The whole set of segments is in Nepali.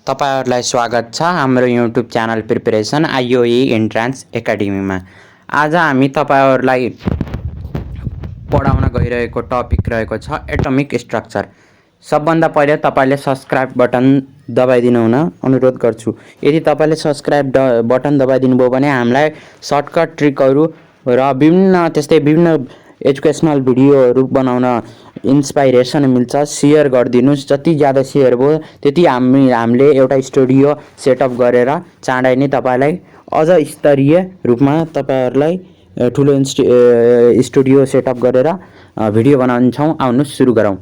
तपाईहरुलाई स्वागत छ हाम्रो YouTube channel preparation IOE entrance एकाडेमीमा। आज हामी तपाईहरुलाई पढाउन गइरहेको टपिक रहेको छ एटमिक स्ट्रक्चर। सबभन्दा पहिले तपाईले सब्स्क्राइब बटन दबाइदिनु हुन अनुरोध गर्छु। यदि तपाईले सब्स्क्राइब बटन दबाइदिनु भयो भने हामीलाई सर्टकट ट्रिकहरु र विभिन्न एजुकेशनल भिडियोहरु बनाउन इन्स्पाइरेसन मिल्छ। शेयर गरिदिनुस्, जति ज्यादा शेयर भयो त्यति हामीले एउटा स्टुडियो सेटअप गरेर चाँडै नै तपाईलाई अझ स्तरीय रूपमा तपाईहरुलाई ठुलो स्टुडियो सेटअप गरेर भिडियो बनाउँछौं। आउनु सुरु गरौँ।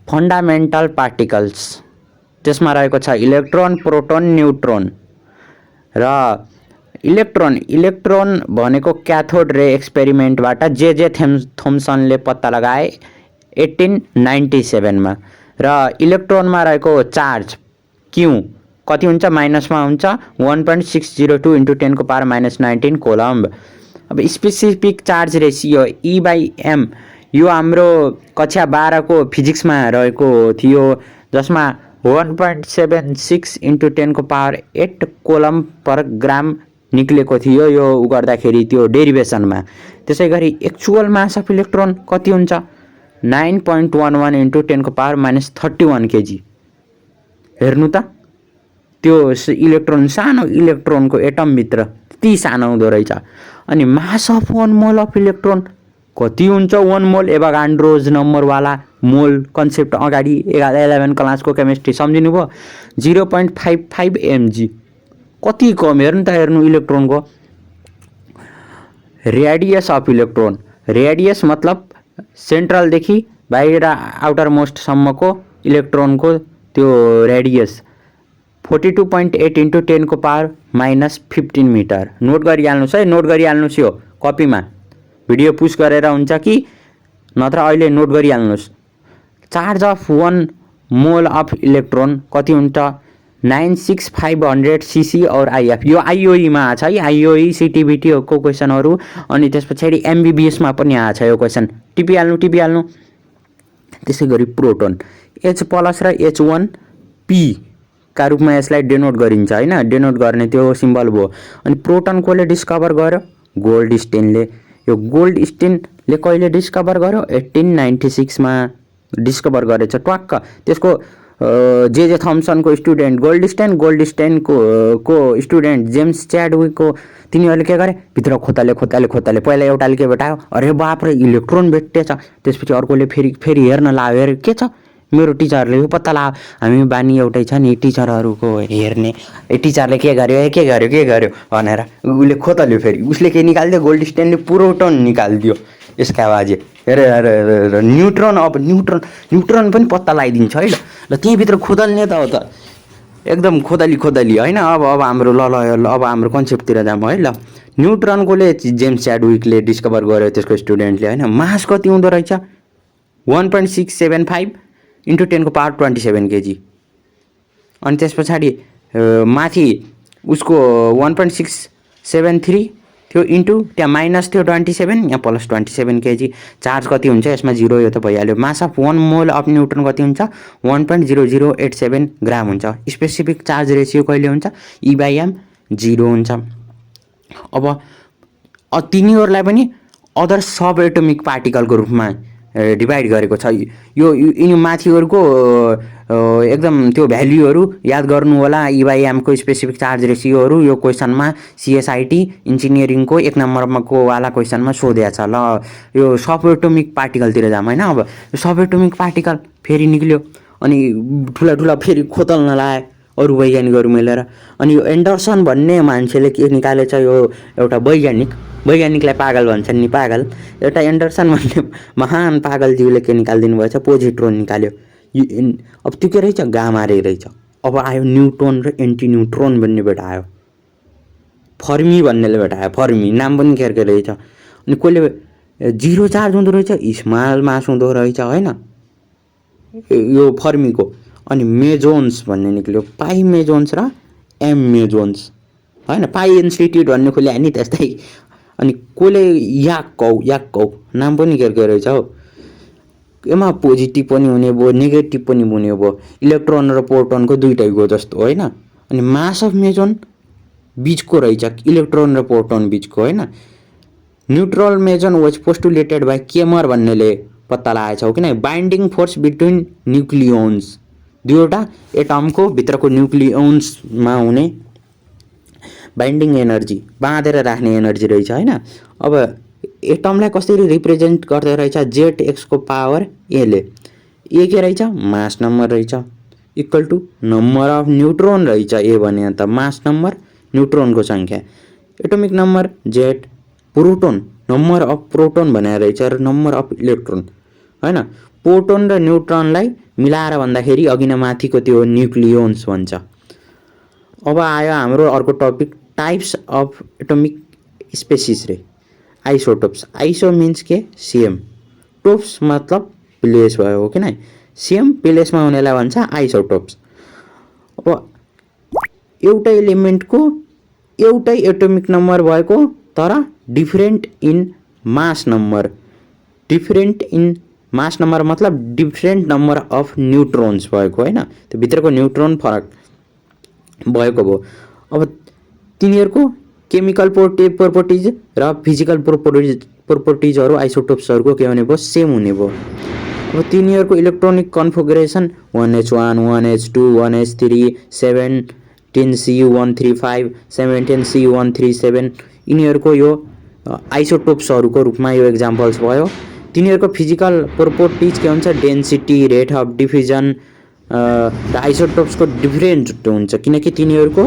फन्डामेन्टल पार्टिकल्स, त्यसमा रहेको छ इलेक्ट्रोन, प्रोटोन, न्यूट्रोन र इलेक्ट्रोन भनेको क्याथोड रे एक्सपेरिमेन्टबाट जे थोम्सनले पत्ता लगाए 1897 मा। र इलेक्ट्रोनमा रहेको चार्ज क्यू कति हुन्छ? माइनसमा हुन्छ 1.602 × 10⁻⁻19 कोलम्ब। अब स्पेसिफिक चार्ज रेशियो E/m यो हाम्रो कक्षा 12 को फिजिक्समा रहेको थियो, जसमा 1.76 × 10⁸ कोलम्ब पर ग्राम निक्लेको थियो। यो गर्दाखेरि त्यो डेरिभेसनमा। त्यसैगरी एक्चुअल मास अफ इलेक्ट्रोन कति हुन्छ? 9.11 × 10⁻31 केजी। हेर्नु त, त्यो इलेक्ट्रोन सानो इलेक्ट्रोनको एटम भित्र त्यति सानो हुँदो रहेछ। अनि mass of 1 mole of electron कति हुन्छ? 1 मोल एभोगाड्रोज नम्बरवाला मोल कन्सेप्ट अगाडि 11 क्लासको केमिस्ट्री सम्झिनु भयो। 0.55 mg। कति कम, हेर्नु त, हेर्नु इलेक्ट्रोनको रेडियस अफ इलेक्ट्रोन। रेडियस मतलब सेन्ट्रल देखि बाहिर आउटर मोस्ट सम्मको इलेक्ट्रोनको त्यो रेडियस 42.8 × 10⁻⁻15 मिटर। नोट गरिहाल्नुस् है, नोट गरिहाल्नुस्। यो कपीमा भिडियो पुश गरेर हुन्छ कि नत्र अहिले note गरिहाल्नुस्। Charge of 1 mole of electron कति हुन्छ? 96500 cc और IF। यो आईओई मा छ है, आईओई सीटीबीटी को क्वेशनहरु। अनि त्यसपछि एमबीबीएस मा पनि आछ यो क्वेशन। टिपिहाल्नु। त्यसैगरी प्रोटोन H+ र H1p का रूपमा यसलाई डेनोट गरिन्छ हैन, डेनोट गर्ने त्यो सिम्बल भयो। अनि प्रोटोन कोले डिस्कभर गर्यो? गोल्डस्टेनले। यो गोल्डस्टेनले कहिले डिस्कभर गर्यो? 1896 मा डिस्कभर गरेछ ट्वाक्क। त्यसको जे थम्सन को स्टुडेन्ट गोल्डस्टेन को स्टुडेन्ट जेम्स च्याडविक को तिनीहरूले के गरे? भित्र खोतले पहिला एउटाले के भेटायो? अरे बाप रे, इलेक्ट्रोन भेटेछ। त्यसपछि अर्कोले फेरि हेर्न लाग्यो, हेर के छ? मेरो टिचरले यो पत्ता लाग्यो। हामी बानी एउटै छ नि टिचरहरुको हेर्ने। टिचरले के गर्यो भनेर उले खोतल्यो। फेरि उसले के निकाल्दियो? गोल्डस्टेनले प्रोटोन निकाल्दियो। यसका बाजे हेर न्यूट्रन पनि पत्ता लगाइदिन्छ है। ल त्यही भित्र खोदल्ने त हो त, एकदम खोदली हैन। अब हाम्रो अब हाम्रो कन्सेप्टतिर जाम है। ल न्यूट्रनकोले जेम्स च्याडविकले डिस्कभर गर्यो, त्यसको स्टुडेन्टले हैन। मास कति हुँदो रहेछ? 1.675 × 10⁻27 केजी। अनि त्यसपछि माथि उसको 1.673 थियो इन्टु त्यहाँ माइनस थियो 27, यहाँ प्लस 27 केजी। चार्ज कति हुन्छ यसमा? 0। यो त भइहाल्यो। Mass of 1 mole of neutron कति हुन्छ? 1.0087 ग्राम हुन्छ। स्पेसिफिक चार्ज रेशियो कहिले हुन्छ? E/m 0 हुन्छ। अब तिनीहरूलाई पनि अदर सब एटोमिक पार्टिकलको रूपमा डिभाइड गरेको छ। यो यिनी माथिहरुको एकदम त्यो भ्यालुहरु याद गर्नु होला। E/m को स्पेसिफिक चार्ज रेशियोहरु यो क्वेशनमा सीएसआईटी इन्जिनियरिङको 1 नम्बरको वाला क्वेशनमा सोधेको छ। ल यो सब एटोमिक पार्टिकलतिर जाम हैन। अब सब एटोमिक पार्टिकल फेरि निक्ल्यो। अनि ठुला फेरि खोतल्न लाए अरु वैज्ञानिकहरु मिलेर। अनि यो एन्डरसन भन्ने मान्छेले के निकालेछ? यो एउटा वैज्ञानिकलाई पागल भन्छन् नि, पागल। एउटा एन्डरसन भन्ने महान पागल जीवले के निकाल्दिनु भएछ? पोजिट्रोन निकाल्यो। अब त्यो के रहेछ? गामा रे रहेछ। अब आयो न्यूट्रोन र एन्टी न्यूट्रोन भन्ने भेटायो। फर्मी भन्नेले भेटायो। फर्मी नाम पनि के रहेछ? अनि कोले 0 चार्ज हुँदो रहेछ, स्मल मास हुँदो रहेछ हैन, यो फर्मीको। अनि मेजोन्स भन्ने निक्ल्यो। पाई मेजोन्स र एम मेजोन्स हैन। पाई इन्स्टिट्युट भन्ने खोले नि त्यस्तै। अनि कोले याकौ नाम पनि के रहेछ हौ? एमा पोजिटिभ पनि हुने भयो, नेगेटिभ पनि हुने भयो। इलेक्ट्रोन र प्रोटोनको दुइटैको जस्तो होइन। अनि मास अफ मेजन बिचको रहेछ, इलेक्ट्रोन र प्रोटोन बिचको होइन। न्युट्रल मेजन वाज पोस्टुलेटेड बाई केमर भन्नेले पत्ता लगाएछ हो किन। बाइन्डिङ फोर्स बिट्विन न्युक्लियोन्स, दुईवटा एटमको भित्रको न्युक्लियोन्समा हुने बाइन्डिङ एनर्जी, बाँधेर राख्ने एनर्जी रहेछ होइन। अब एटमलाई कसरी रिप्रेजेन्ट गर्दै रहेछ, जेड एक्सको पावर एले। ए के रहेछ, मास नम्बर रहेछ, equal to number of neutron रहेछ। ए भने अन्त मास नम्बर, न्युट्रोनको सङ्ख्या, atomic number Z, proton number of proton भनेर रहेछ र नम्बर अफ इलेक्ट्रोन होइन। प्रोटोन र न्युट्रोनलाई मिलाएर भन्दाखेरि अघि नै माथिको त्यो न्युक्लियोन्स भन्छ। अब आयो हाम्रो अर्को topic, types of atomic species रे, आइसोटोप्स। आइसो मिन्स के सेम, टोप्स मतलब प्लेस भयो हो कि नै, सेम प्लेसमा हुनेलाई भन्छ आइसोटोप्स। अब एउटै एलिमेन्टको एउटै एटोमिक नम्बर भएको तर different in mass number. Different in mass number मतलब डिफरेन्ट नम्बर अफ न्युट्रोन्स भएको होइन, त्यो भित्रको न्युट्रोन फरक भएको भयो। अब तिनीहरूको केमिकल प्रोपर्टिज र फिजिकल प्रोपर्टिजहरू आइसोटोप्सहरूको के हुने भयो, सेम हुने भयो। अब तिनीहरूको electronic configuration 1h1, 1h2, 1h3, 17C135, 17C137 यिनीहरूको यो आइसोटोप्सहरूको रूपमा यो एक्जाम्पल्स भयो। तिनीहरूको फिजिकल प्रोपर्टिज के हुन्छ, डेन्सिटी, रेट अफ डिफ्युजन र आइसोटोप्सको डिफरेन्ट हुन्छ किनकि तिनीहरूको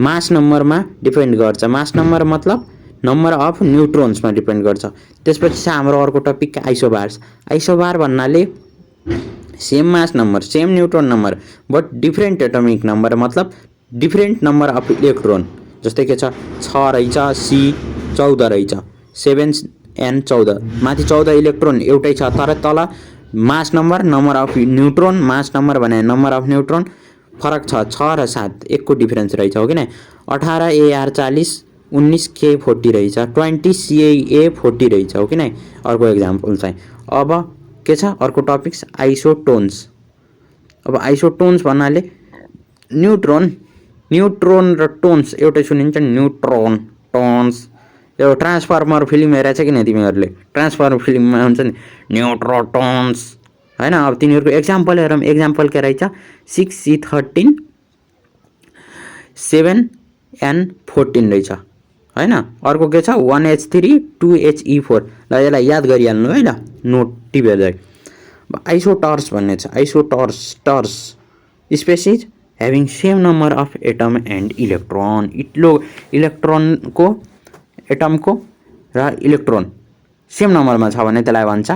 मास नम्बरमा डिपेन्ड गर्छ। मास नम्बर मतलब नम्बर अफ न्युट्रोन्समा डिपेन्ड गर्छ। त्यसपछि चाहिँ हाम्रो अर्को टपिक आइसोबार्स। आइसोबार भन्नाले same mass number, same neutron number but different atomic number मतलब डिफरेन्ट नम्बर अफ इलेक्ट्रोन। जस्तै के छ, 6 रहेछ, सी 14 रहेछ, 7n14, माथि 14 इलेक्ट्रोन एउटै छ तर तल mass number, number of neutron, mass number भने नम्बर अफ न्युट्रोन फरक छ, 6 र 7 एकको डिफरेन्स रहेछ हो कि नै। 18 AR 40, 19 K 40 रहेछ, 20 CA 40 रहेछ हो कि नै। अर्को एक्जाम्पल चाहिँ अब के छ, अर्को टपिक्स आइसोटोन्स। अब आइसोटोन्स भन्नाले न्युट्रोन, न्युट्रोन र टोन्स एउटै सुनिन्छ, न्युट्रोन टोन्स। यो ट्रान्सफर्मर फिल्म हेरेछ कि नै तिमीहरूले, ट्रान्सफर्मर फिल्ममा हुन्छ नि न्युट्रोटोन्स होइन। अब तिनीहरूको एक्जाम्पल हेरौँ, एक्जाम्पल के रहेछ, 6C13, 7n14 रहेछ होइन। अर्को के छ, 1H3, 2He4। ल यसलाई याद गरिहाल्नु है, ल नोट टिपेर। आइसोटर्स भन्ने छ, isosters species having same number of atom and electron. इलेक्ट्रोनको, एटमको र इलेक्ट्रोन सेम नम्बरमा छ भने त्यसलाई भन्छ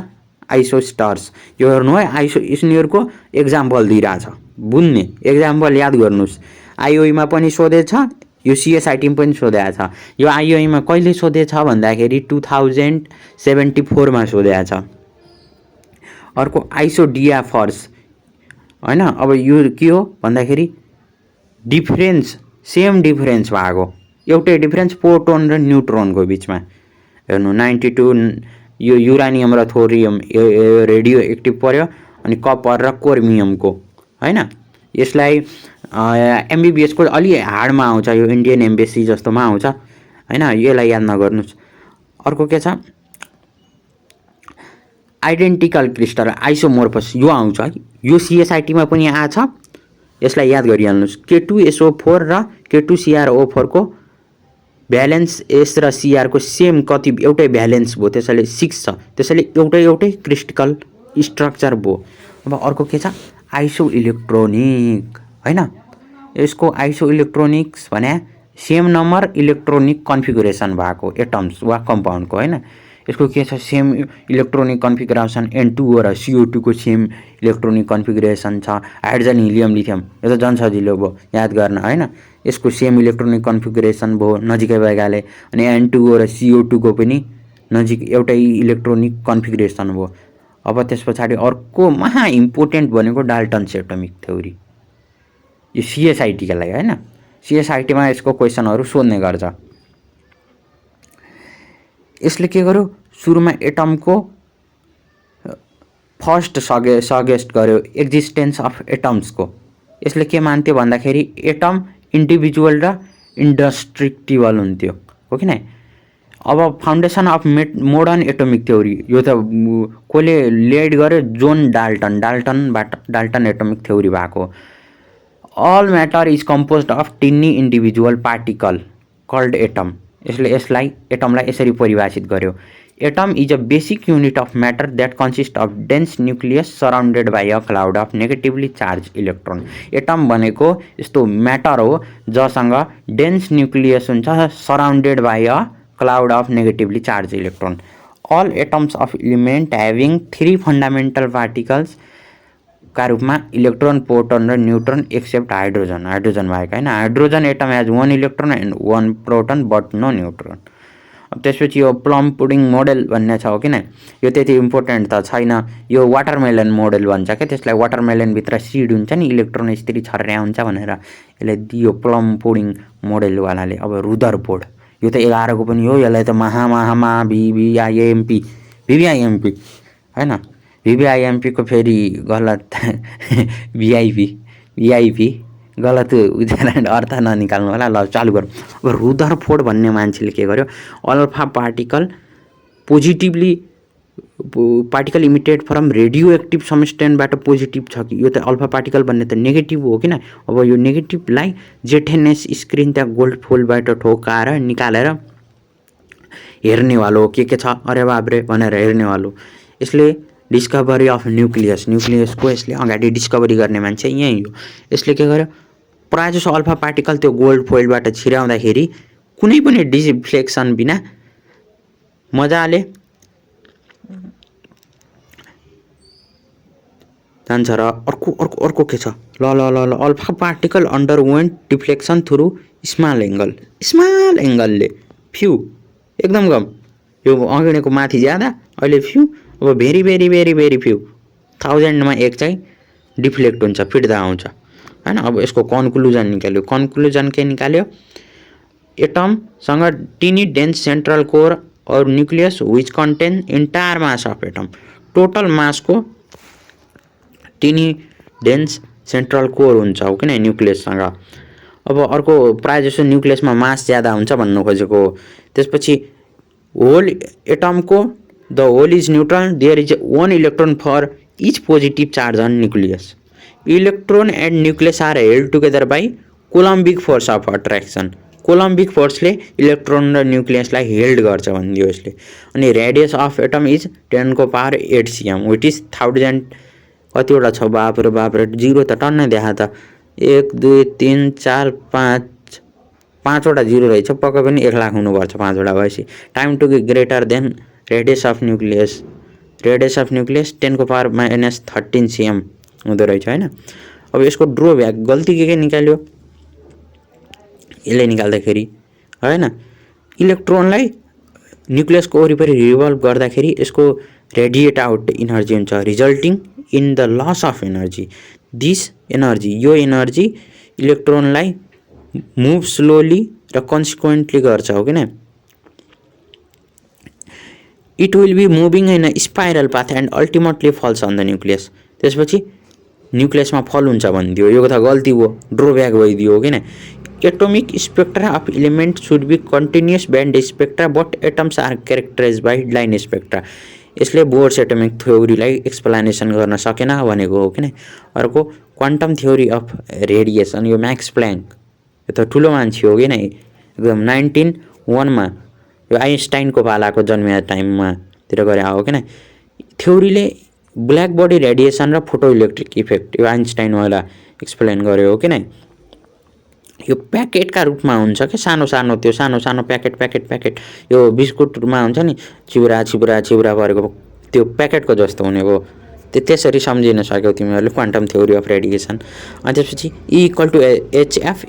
आइसोस्टार्स। यो हेर्नु है, यिनीहरूको एक्जाम्पल दिइरहेछ, बुझ्ने एक्जाम्पल याद गर्नुहोस्। आइओईमा पनि सोधेछ, यो सिएसआइटीमा पनि सोधेको छ। यो आइओईमा कहिले सोधेछ भन्दाखेरि 2074मा सोधेको छ। अर्को आइसोडियाफर्स होइन। अब यो के हो भन्दाखेरि डिफरेन्स, सेम डिफरेन्स भएको, एउटै डिफरेन्स प्रोटोन र न्युट्रोनको बिचमा। हेर्नु 92 यो युरानियम र थोरियम रेडियो एक्टिभ पर्यो, अनि कपर र क्रोमियमको होइन। यसलाई एमबिबिएसको अलि हार्डमा आउँछ, यो इन्डियन एम्बेसी जस्तोमा आउँछ होइन, यसलाई याद नगर्नुहोस्। अर्को के छ, आइडेन्टिकल क्रिस्टल आइसोमोर्फस, यो आउँछ है, यो सिएसआइटीमा पनि आछ, यसलाई याद गरिहाल्नुहोस्। K2SO4 र K2CrO4 को भ्यालेन्स एस र सिआरको सेम कति, एउटै भ्यालेन्स भयो, त्यसैले 6 छ, त्यसैले एउटै क्रिस्टल स्ट्रक्चर भयो। अब अर्को के छ, आइसो इलेक्ट्रोनिक होइन। यसको आइसो इलेक्ट्रोनिक्स भने सेम नम्बर इलेक्ट्रोनिक कन्फिगुरेसन भएको एटम्स वा कम्पाउन्डको होइन। यसको के छ, सेम इलेक्ट्रोनिक कन्फिगुरेसन N2O र CO2 को सेम इलेक्ट्रोनिक कन्फिगुरेसन छ। हाइड्रोजन, हिलियम, लिथियम यो त झन् सजिलो भयो याद गर्न होइन। यसको सेम इलेक्ट्रोनिक कन्फिगुरेसन भयो नजिकै भएकाले। अनि N2O र CO2 को पनि नजिक एउटै इलेक्ट्रोनिक कन्फिगुरेसन भयो। अब त्यस पछाडि अर्को महा इम्पोर्टेन्ट भनेको डाल्टन्स एटोमिक थ्योरी, यो सिएसआइटीका लागि होइन। सिएसआइटीमा यसको क्वेसनहरू सोध्ने गर्छ। यसले के गर्यो, सुरुमा एटमको फर्स्ट सजेस्ट गर्यो एक्जिस्टेन्स अफ एटम्सको। यसले के मान्थ्यो भन्दाखेरि एटम इन्डिभिजुअल र इन्डस्ट्रक्टिबल हुन्थ्यो, हो कि नै। अब foundation of modern atomic theory, यो त कसले लेड गर्यो, जोन डाल्टन एटोमिक थ्योरी भएको। All matter is composed of tiny individual particle called atom. यसलाई एटमलाई यसरी परिभाषित गर्यो, atom is a basic unit of matter that consist of dense nucleus surrounded by a cloud of negatively charge electron. Atom भनेको यस्तो म्याटर हो जसँग डेन्स न्युक्लियस हुन्छ surrounded by a cloud of negatively charge electron. All atoms of element having 3 fundamental particles का रूपमा इलेक्ट्रोन, प्रोटोन र न्युट्रोन एक्सेप्ट हाइड्रोजन भएका होइन। Hydrogen atom has 1 electron and 1 proton but no neutron. अब त्यसपछि यो प्लम पुडिङ मोडेल भन्ने छ, हो कि नै। यो त्यति इम्पोर्टेन्ट त छैन, यो वाटरमेलन मोडेल भन्छ क्या त्यसलाई। वाटरमेलनभित्र सिड हुन्छ नि, इलेक्ट्रोन यसरी छर्या हुन्छ भनेर यसले दियो प्लम पुडिङ मोडेलवालाले। अब रुदरफोर्ड, यो त 11 को पनि हो, यसलाई त भिभिआइएमपी होइन। भिभिआइएमपी को फेरि गलत भिआइपी गलत उच्चारण अर्थ ननिकाल्नु होला। ल चालु गरौँ। अब रुदरफोर्ड भन्ने मान्छेले के गर्यो, alpha particle particle emitted from radio active सब्सटेन्सबाट पोजिटिभ छ कि, यो त अल्फा पार्टिकल भन्ने त नेगेटिभ हो किन। अब यो नेगेटिभलाई जेठेनेस स्क्रिन त्यहाँ गोल्ड फोल्डबाट ठोकाएर निकालेर हेर्नेवालो के छ, अरे बाब्रे भनेर हेर्नेवालो। यसले डिस्कभरी अफ न्युक्लियसको यसले अगाडि डिस्कभरी गर्ने मान्छे यही हो। यसले के गर्यो, प्रायः जसो अल्फा पार्टिकल त्यो गोल्ड फोइलबाट छिराउँदाखेरि कुनै पनि डिफ्लेक्सन बिना मजाले जान्छ र अर्को के छ, ल alpha particle underwent deflection through small एङ्गलले फ्यु एकदम कम, यो अघिको माथि ज्यादा अहिले फ्यु, अब very very very very few 1000मा एक चाहिँ डिफ्लेक्ट हुन्छ, फिट्दा आउँछ होइन। अब यसको कन्क्लुजन निकाल्यो, कन्क्लुजन के निकाल्यो, एटमसँग टिनी डेन्स सेन्ट्रल कोर और nucleus which contain entire mass of atom. Total मासको टिनी डेन्स सेन्ट्रल कोर हुन्छ, हो किन न्युक्लियससँग। अब अर्को प्रायः जसो न्युक्लियसमा मास ज्यादा हुन्छ भन्नु खोजेको। त्यसपछि होल एटमको the whole is neutral, there is 1 electron for each positive charge on nucleus. Electron and nucleus are held together by coulombic force of attraction. Coulombic फोर्सले इलेक्ट्रोन र न्युक्लियसलाई हेल्ड गर्छ भनिदियो यसले। अनि रेडियस अफ एटम इज 10 को पावर 8 cm, विच इज 1000 कतिवटा छ, बाप रे 0 त टन्नै देखा त, 1 2 3 4 5 5वटा 0 रहेछ, पक्कै पनि 1 लाख हुनुपर्छ 5वटा भएपछि। Time to be greater than radius of nucleus 10 को पावर -13 cm हुँदो रहेछ होइन। अब यसको ड्रोब्याक गल्ती के निकाल्यो यसले निकाल्दाखेरि होइन, इलेक्ट्रोनलाई न्युक्लियसको वरिपरि रिभल्भ गर्दाखेरि यसको रेडिएट आउट इनर्जी हुन्छ, resulting in the loss of energy. This energy, यो एनर्जी इलेक्ट्रोनलाई मुभ स्लोली र कन्सिक्वेन्टली गर्छ, हो किन। It will be moving in a spiral path and ultimately falls on the nucleus. त्यसपछि न्युक्लियसमा फल हुन्छ भनिदियो, यो त गल्ती हो, ड्रोब्याक भइदियो, हो किन। Atomic spectra of element should be continuous band spectra but atoms are characterize by line spectra. यसले बोर्स एटोमिक थ्योरीलाई एक्सप्लेनेसन गर्न सकेन भनेको, हो किन। अर्को क्वान्टम थ्योरी अफ रेडिएसन, यो म्याक्स प्ल्याङ्क, यो त ठुलो मान्छे हो किन, एकदम 1901 मा यो आइन्स्टाइनको पालाको जन्मिया टाइममा तिर गरे हो किन। थ्योरीले ब्ल्याक बडी रेडिएसन र फोटो इलेक्ट्रिक इफेक्ट यो आइन्स्टाइनवाला एक्सप्लेन गर्यो, हो किन। यो प्याकेटका रूपमा हुन्छ कि सानो त्यो सानो प्याकेट यो बिस्कुटमा हुन्छ नि, चिउरा परेको त्यो प्याकेटको जस्तो हुने हो, त्यसरी सम्झिन सक्यौ तिमीहरूले क्वान्टम थ्योरी अफ रेडिएसन। अनि त्यसपछि E=HF=SC/λ,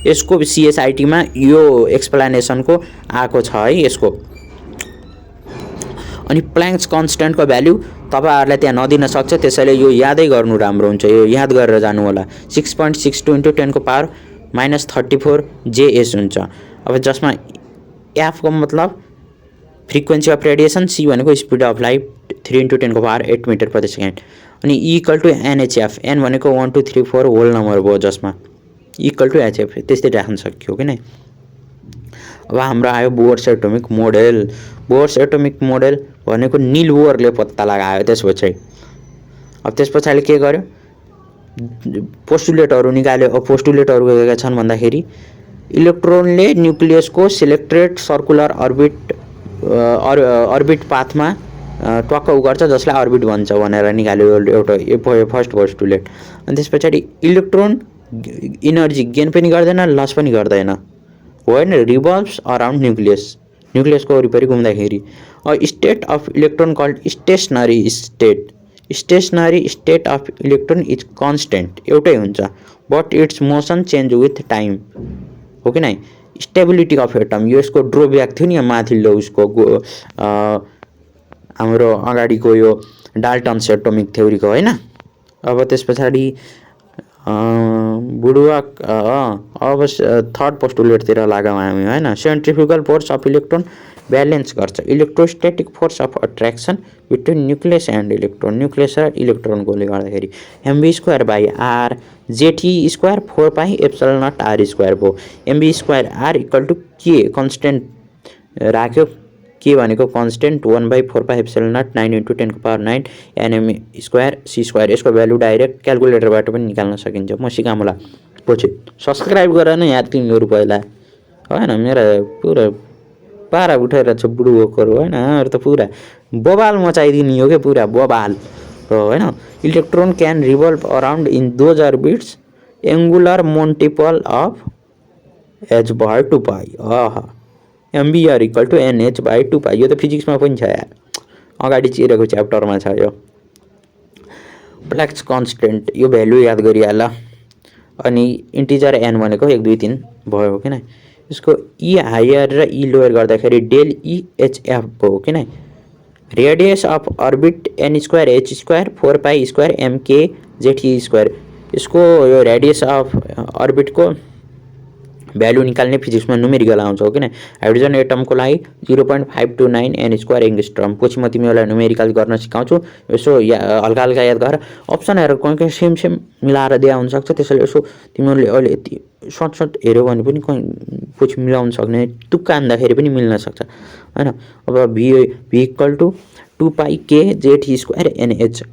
यसको CSIT-मा यो एक्सप्लेनेसनको आएको छ है यसको। अनि प्ल्याङ्क्स कन्स्ट्यान्टको भ्याल्यु तपाईहरुलाई त्यहाँ नदिन सक्छ, त्यसैले यो यादै गर्नु राम्रो हुन्छ, यो याद गरेर जानु होला। 6.62 × 10 को पावर -34 JS हुन्छ। अब जसमा F को मतलब फ्रिक्वेन्सी अफ रेडिएसन, C भनेको स्पिड अफ लाइट 3 × 10⁸ मिटर प्रति सेकेन्ड। अनि इक्वल टु एनएचएफ, एन भनेको 1 2 3 4 होल नम्बर भयो जसमा इक्वल टु एचएफ त्यस्तै राख्न सक्यो कि नै। अब हाम्रो आयो Bohr's atomic model. Bohr's atomic model भनेको निल बोरले पत्ता लगायो। त्यसपछि अब त्यस पछाडि के गर्यो, पोस्टुलेटहरू निकाल्यो। अब पोस्टुलेटहरू के छन् भन्दाखेरि इलेक्ट्रोनले न्युक्लियसको सिलेक्टेड सर्कुलर अर्बिट पाथमा टक्क गर्छ जसलाई अर्बिट भन्छ भनेर निकाल्यो एउटा फर्स्ट पोस्टुलेट। अनि त्यस पछाडि इलेक्ट्रोन इनर्जी गेन पनि गर्दैन लस पनि गर्दैन, होइन, रिभल्भ्स अराउन्ड न्युक्लियसको वरिपरि घुम्दाखेरि। State of electron called stationary state of electron is constant, एउटै हुन्छ, but its motion change with time, हो कि नै। स्टेबिलिटी अफ एटम, यो यसको ड्रोब्याक थियो नि यहाँ माथिल्लो उसको हाम्रो अगाडिको यो डाल्टन्स एटोमिक थ्योरीको, होइन। अब त्यस पछाडि बुडुवाक अब थर्ड पोस्टुलेटतिर लागौँ हामी, होइन। Centrifugal force of electron balance गर्छ electrostatic force of attraction between nucleus and electron, nucleus र इलेक्ट्रोनकोले गर्दाखेरि। mv²/r J² 4πε0r² भयो। mv²r इक्वल टु के कन्स्टेन्ट राख्यो, के भनेको कन्स्टेन्ट 1/4πε0 9 × 10⁹ nm²c²। यसको भ्यालु डाइरेक्ट क्यालकुलेटरबाट पनि निकाल्न सकिन्छ। म सिकाउँला पछि। सब्सक्राइब गर न यार तिमीहरू पहिला, होइन। मेरो पुरा पारा उठेर छ बुढुकोहरू, होइन। त पुरा बबाल मचाइदिने हो क्या, पुरा बबाल, होइन। Electron can revolve around in those orbits angular multiple of h/2π। mvr equal to nh/2π। यो त फिजिक्समा पनि छ यार, अगाडि चिरेको च्याप्टरमा छ यो। प्ल्याङ्क्स कन्स्टेन्ट, यो भ्यालु याद गरिहाल। अनि इन्टिजर एन भनेको 1 2 3 भयो कि नै। यसको ई हायर र ई लोयर गर्दाखेरि डेल EHF भयो कि नै। Radius of orbit n²h² 4π² mkZe²। यसको यो रेडियस अफ अर्बिटको भ्यालु निकाल्ने फिजिक्समा न्युमेरिकल आउँछ, हो कि नै। हाइड्रोजन एटमको लागि 0.529 n² एङ्गस्ट्रम। पछि म तिमीहरूलाई न्युमेरिकल गर्न सिकाउँछु, यसो हल्का हल्का याद गर। अप्सनहरू कहीँ सेम मिलाएर दिया हुनसक्छ, त्यसैले यसो तिमीहरूले अहिले यति सट हेऱ्यो भने पनि कहीँ पछि मिलाउन सक्ने, तुक्का हान्दाखेरि पनि मिल्न सक्छ, होइन। अब v equal to 2πkZe² nh।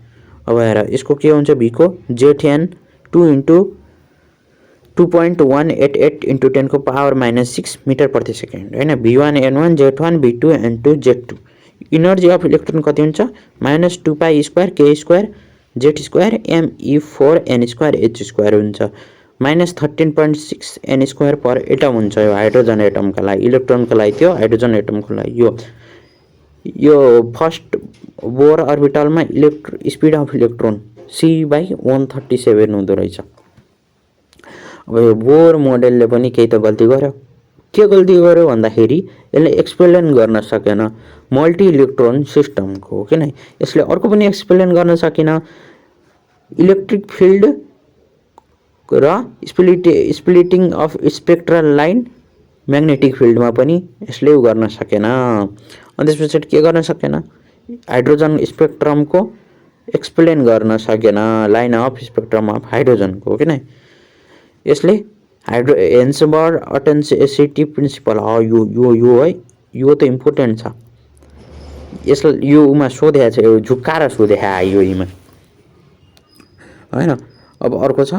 अब हेर यसको के हुन्छ, भीको Zn 2 × 2.188 × 10⁻⁶ मिटर प्रति सेकेन्ड, होइन। v1 n1 z1 v2 n2 z2। Energy of electron कति हुन्छ, -2π² k² z² me4 n² h² हुन्छ, -13.6 n² पर एटम हुन्छ यो हाइड्रोजन एटमका लागि। इलेक्ट्रोनको लागि त्यो, हाइड्रोजन एटमको लागि यो फर्स्ट बोर अर्बिटलमा स्पिड अफ इलेक्ट्रोन c/137 हुँदो रहेछ। अब यो बोर मोडेलले पनि केही त गल्ती गर्यो। के गल्ती गर्यो भन्दाखेरि यसले एक्सप्लेन गर्न सकेन मल्टी इलेक्ट्रोन सिस्टमको, हो कि नै। यसले अर्को पनि एक्सप्लेन गर्न सकेन, इलेक्ट्रिक फिल्ड र splitting of spectral line magnetic फिल्डमा पनि यसले गर्न सकेन। अनि त्यसपछि के गर्न सकेन, हाइड्रोजन स्पेक्ट्रमको एक्सप्लेन गर्न सकेन, लाइन अफ स्पेक्ट्रम अफ हाइड्रोजनको, हो कि नै। यसले हेन्सबर्ग अटेन्सिटी प्रिन्सिपल यो है, यो त इम्पोर्टेन्ट छ। यसले यो उमा सोधेको छ, यो झुक्काएर सोधेको योमा, होइन। अब अर्को छ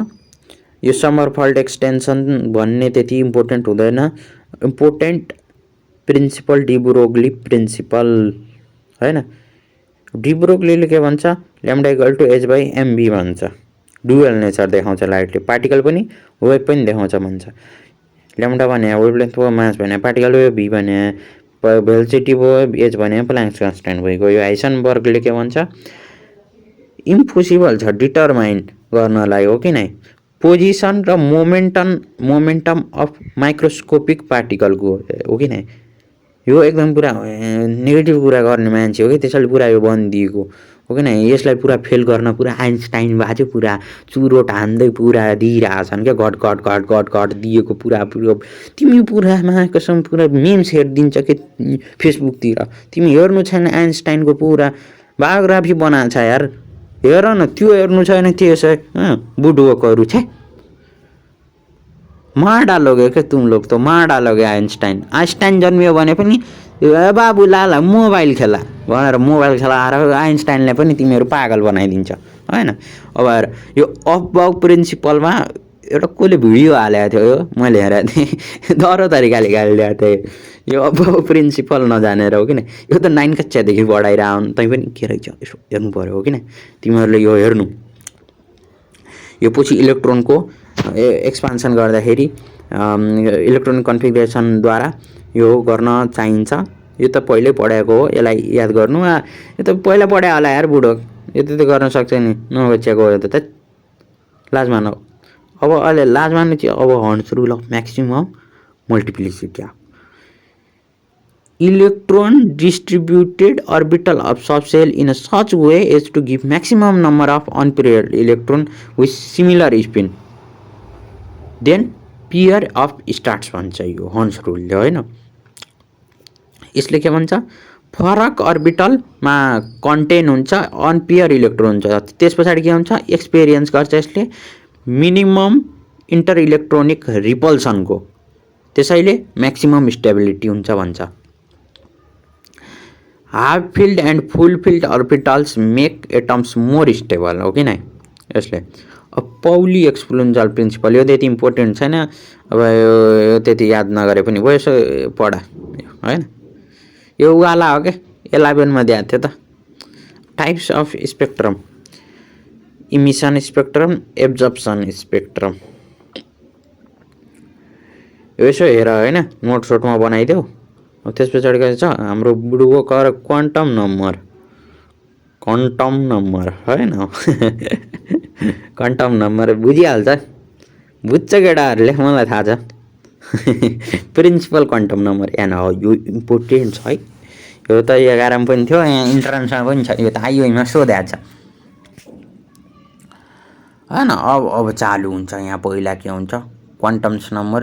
यो समरफेल्ड एक्सटेन्सन भन्ने त्यति इम्पोर्टेन्ट हुँदैन। इम्पोर्टेन्ट प्रिन्सिपल डी ब्रोग्ली प्रिन्सिपल, होइन। डी ब्रोग्लीले के भन्छ, λ इक्वल टु h/mv भन्छ। डुअल नेचर देखाउँछ लाइटले, पार्टिकल पनि वेभ पनि देखाउँछ भन्छ। λ भने वेभलेन्थ भयो, मास भने पार्टिकल भयो, v भने भेलोसिटी भयो, h भने प्ल्याङ्क्स कन्स्टेन्ट भइगयो। यो हाइसेनबर्गले के भन्छ, इम्पोसिबल छ डिटरमाइन गर्नलाई, हो कि नै, पोजिसन र मोमेन्टम अफ माइक्रोस्कोपिक पार्टिकलको, हो कि नै। यो एकदम पुरा नेगेटिभ कुरा गर्ने मान्छे हो कि, त्यसैले पुरा यो बनिदिएको, हो कि नै। यसलाई पुरा फेल गर्न पुरा आइन्स्टाइन बाजे पुरा चुरोट हान्दै पुरा दिइरहेछन् क्या, घट दिएको पुरा। तिमी पुरामा कसम पुरा मेम्स हेरिदिन्छ कि फेसबुकतिर, तिमी हेर्नु छैन आइन्स्टाइनको पुरा बायोग्राफी बनाएको छ यार, हेर न। त्यो हेर्नु छैन त्यसै बुढुकोहरू छे। मार डालोगे क्या तुम लोग, तो मार डालोगे आइन्स्टाइन। आइन्स्टाइन जन्मियो भने पनि ए बाबु लाला मोबाइल खेला भनेर मोबाइल खेलाएर आइन्स्टाइनले पनि तिमीहरू पागल बनाइदिन्छ होइन। अब हेर यो अफ प्रिन्सिपलमा एउटा कसले भिडियो हालेको थियो, मैले हेरेको थिएँ, डह्रो तरिकाले गालिदिएको थिएँ। यो अफ प्रिन्सिपल नजानेर हो किन, यो त 9 कक्षादेखि पढाइरह आउनु, तै पनि के रहेछ यसो हेर्नु पऱ्यो हो किन। तिमीहरूले यो हेर्नु, यो पछि इलेक्ट्रोनको एक्सपान्सन गर्दाखेरि इलेक्ट्रोनिक कन्फिगरेसनद्वारा यो गर्न चाहिन्छ। यो त पहिल्यै पढाएको हो, यसलाई याद गर्नु। यो त पहिला पढायो होला यार बुढो, यो त गर्न सक्छ नि नबच्चाको हो। यो त लाज मान। अब अहिले लाज मान्ने चाहिँ अब हर्न्स रुल अफ म्याक्सिमम मल्टिप्लिसिटी हो। Electron distributed orbital of subshell in a such way as to give maximum number of unpaired electron with similar spin, then pair of starts भन्छ यो हर्न्स रुलले होइन। यसले के भन्छ, फरक अर्बिटलमा कन्टेन हुन्छ अनपेयर इलेक्ट्रोन हुन्छ। त्यस पछाडि के हुन्छ, एक्सपिरियन्स गर्छ यसले मिनिमम इन्टर इलेक्ट्रोनिक रिपल्सनको, त्यसैले म्याक्सिमम स्टेबिलिटी हुन्छ भन्छ। Half filled and full field orbitals make atoms more stable हो कि नै यसले। अब पाउली एक्सपोनेन्शियल प्रिन्सिपल, यो त्यति इम्पोर्टेन्ट छैन, अब यो त्यति याद नगरे पनि भयो, यसो पढा होइन। यो वाला हो क्या 11 मा दिएको थियो त। Types of spectrum, emission spectrum, absorption spectrum, यसो हेर होइन, नोटसोटमा बनाइदेऊ। त्यस पछाडि के छ हाम्रो बुढुको कर क्वान्टम नम्बर, क्वान्टम नम्बर होइन क्वान्टम नम्बर बुझिहाल्छ, बुझ्छ केटाहरूले, मलाई थाहा छ प्रिन्सिपल क्वान्टम नम्बर एन हो। यो इम्पोर्टेन्ट छ है, यो त 11 मा पनि थियो, यहाँ इन्ट्रान्समा पनि छ, यो त आइओमा सोधेको छ होइन। अब चालु हुन्छ यहाँ। पहिला के हुन्छ, क्वान्टम्स नम्बर,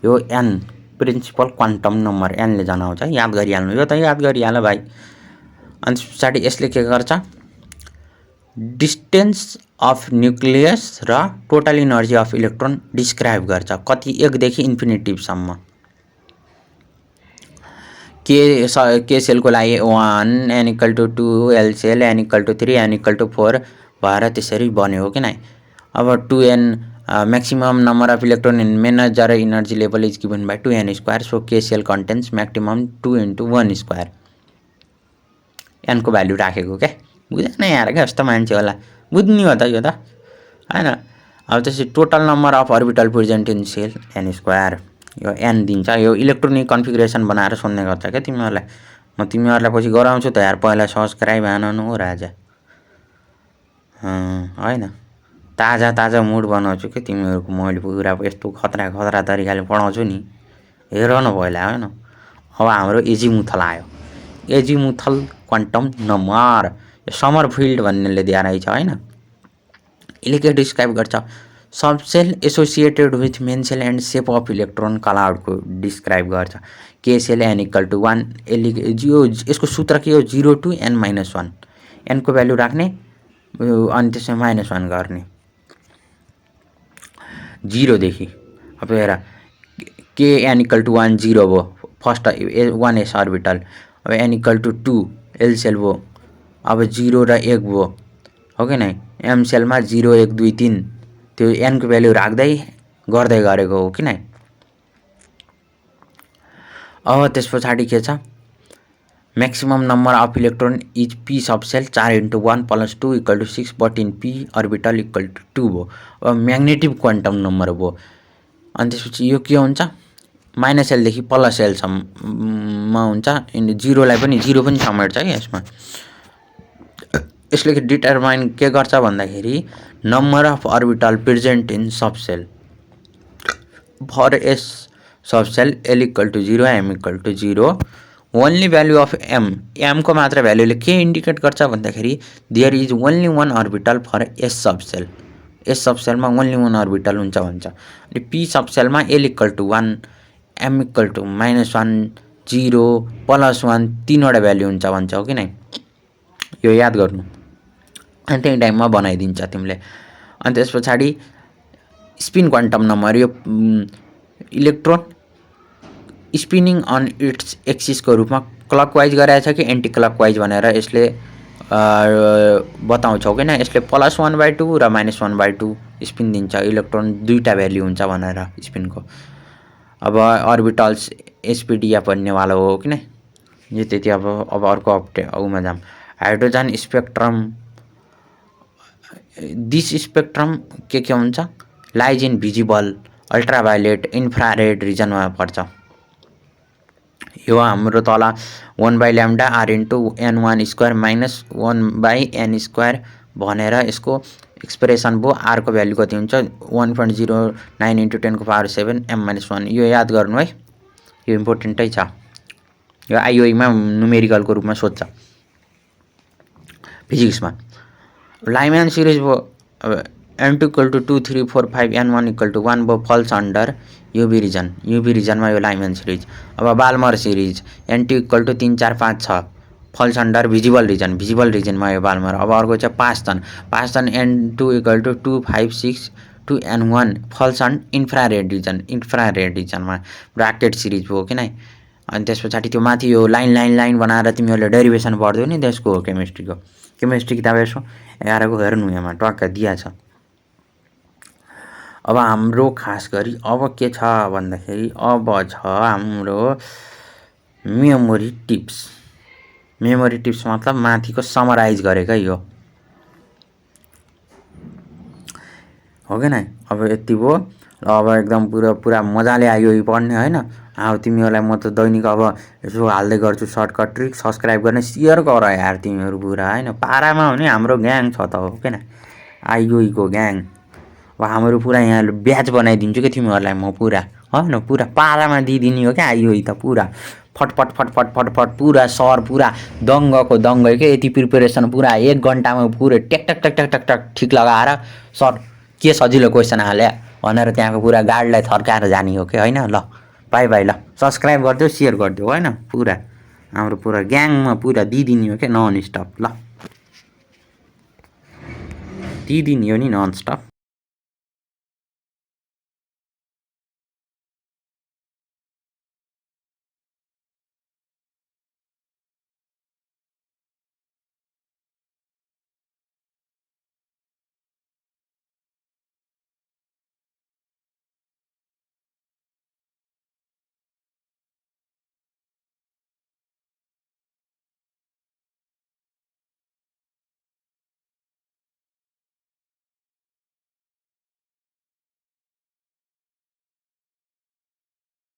यो एन प्रिन्सिपल क्वान्टम नम्बर एनले जनाउँछ, याद गरिहाल्नु, यो त याद गरिहाल भाइ। अनि त्यस पछाडि यसले के गर्छ, डिस्टेन्स अफ न्युक्लियस र total energy of electron describe गर्छ, कति 1 देखि इन्फिनिटिभसम्म। के सेलको लागि 1, n = 2, L sale n = 3, n = 4 भएर त्यसरी बन्यो हो कि नै। अब 2n maximum number of electron in major energy level is given by 2n square, so K cell contains maximum 2 × 1 square। n को भ्यालु राखेको क्या, बुझेन यार, क्या जस्तो मान्छे होला, बुझ्ने हो त यो त होइन। अब त्यसपछि total number of orbital present in shell n square, यो n दिन्छ। यो इलेक्ट्रोनिक कन्फिगरेसन बनाएर सोध्ने गर्छ क्या तिमीहरूलाई। म तिमीहरूलाई पछि गराउँछु त यार, पहिला सब्सक्राइब हान हो राजा होइन। ताजा मुड बनाउँछु कि तिमीहरूको, मैले पुरा यस्तो खतरा तरिकाले पढाउँछु नि, हेर न पहिला होइन। अब हाम्रो एजिमुथल आयो, एजिमुथल क्वान्टम नम्बर, यो समरफिल्ड भन्नेले दिएर रहेछ होइन। यसले के डिस्क्राइब गर्छ, subshell associated with main shell and shape of electron क्लाउडको डिस्क्राइब गर्छ। के सेल n = 1, यसको सूत्र के हो, 0 to n - 1, n को भ्यालु राख्ने अनि त्यसमा -1 गर्ने 0 देखि। अब हेर के n = 1 0 भयो, फर्स्ट 1s अर्बिटल। अब n = 2 एल सेल भयो, अब 0 र 1 भयो हो कि नै। एम सेलमा 0 1 2 3 त्यो n को भ्यालु राख्दै गर्दै गरेको हो कि नै। अब त्यस पछाडि के छ, maximum number of electron is p subshell 4 × 1 + 2 = 6, but in p orbital = 2 भयो। अब म्याग्नेटिक क्वान्टम नम्बर भयो। अनि त्यसपछि यो के हुन्छ, -l देखि +l सम्म हुन्छ। अनि 0 लाई पनि 0 पनि समेट्छ है यसमा। यसले डिटरमाइन के गर्छ भन्दाखेरि number of orbital present in subshell for s subshell l = 0, m = 0, only value of m को मात्र भ्यालुले के इन्डिकेट गर्छ भन्दाखेरि there is only 1 orbital for s subshell, s सबसेलमा ओन्ली 1 अर्बिटल हुन्छ भन्छ। अनि p सबसेलमा l = 1, m = -1, 0, +1 तीनवटा भ्यालु हुन्छ भन्छ हो कि नै। यो याद गर्नु। अनि त्यही टाइममा बनाइदिन्छ तिमीले। अनि त्यस पछाडि स्पिन क्वान्टम नम्बर, यो इलेक्ट्रोन स्पिनिङ अन इट्स एक्सिसको रूपमा क्लकवाइज गराएछ कि एन्टी क्लकवाइज भनेर यसले बताउँछौ किन। यसले +1/2 र -1/2 स्पिन दिन्छ। इलेक्ट्रोन दुईवटा भ्याल्यु हुन्छ भनेर स्पिनको। अब अर्बिटल्स एसपिडिया पढ्नेवाला हो किन यो त्यति। अब अर्को उमा जाम। हाइड्रोजन स्पेक्ट्रम, दिस स्पेक्ट्रम के हुन्छ, लाइज इन भिजिबल, अल्ट्राभायोलेट, इन्फ्रारेड रिजनमा पर्छ। यो हाम्रो तल 1/λ r × n1² - 1/n² भनेर यसको एक्सप्रेसन भयो। आरको भ्यालु कति हुन्छ 1.09 × 10⁻7 m-1। यो याद गर्नु है, यो इम्पोर्टेन्टै छ। यो आइओईमा न्युमेरिकलको रूपमा सोध्छ फिजिक्समा। लाइम्यान सिरिज भयो। अब n2 = 2 3 4 5 n1 = 1 भयो, falls under UV region. UV रिजनमा यो लाइम्यान सिरिज। अब Balmer series n2 = 3 4 5 6 falls under visible region. Visible रिजनमा यो बाल्मर। अब अर्को छ Paschen. Paschen n2 = 2 5 6 2 n1 falls on infrared region. Infrared रिजनमा ब्राकेट सिरिज भयो किन। अनि त्यस पछाडि त्यो माथि यो लाइन बनाएर तिमीहरूले डेरिभेसन पढ्दियो नि, त्यसको हो केमिस्ट्रीको। केमिस्ट्री किताब यसो 11 को हेर्नु, यहाँ टक्क दिया छ। अब हाम्रो खास गरी अब के छ भन्दाखेरि अब छ हाम्रो मेमोरी टिप्स। मेमोरी टिप्स मतलब माथिको समराइज गरेको यो हो कि न। अब यति भयो। अब एकदम पुरा मजाले आयो पढ्ने होइन। अब तिमीहरूलाई म त दैनिक अब यसो हाल्दै गर्छु सर्टकट ट्रिक। सब्सक्राइब गर्ने, सेयर गर यार तिमीहरू पुरा होइन। पारामा हो नि हाम्रो ग्याङ छ त हो किन, आइओईको ग्याङ। अब हाम्रो पुरा यहाँ ब्याच बनाइदिन्छु कि तिमीहरूलाई म पुरा होइन, पुरा पारामा दिइदिने हो क्या आइओई त पुरा फटफट फटफट फटफट पुरा सर पुरा दङ्गको दङ्गै के। यति प्रिपेरेसन पुरा 1 घन्टामा पुरै टेक ठिक लगाएर सर के सजिलो क्वेसन हाले भनेर त्यहाँको पुरा गार्डलाई थर्काएर जाने हो कि होइन। ल बाई बाई। ल सब्सक्राइब गरिदियो, सेयर गरिदियो होइन। पुरा हाम्रो पुरा ग्याङमा पुरा दिइदिने हो क्या नन स्टप। ल दिइदिने हो नि नन स्टप।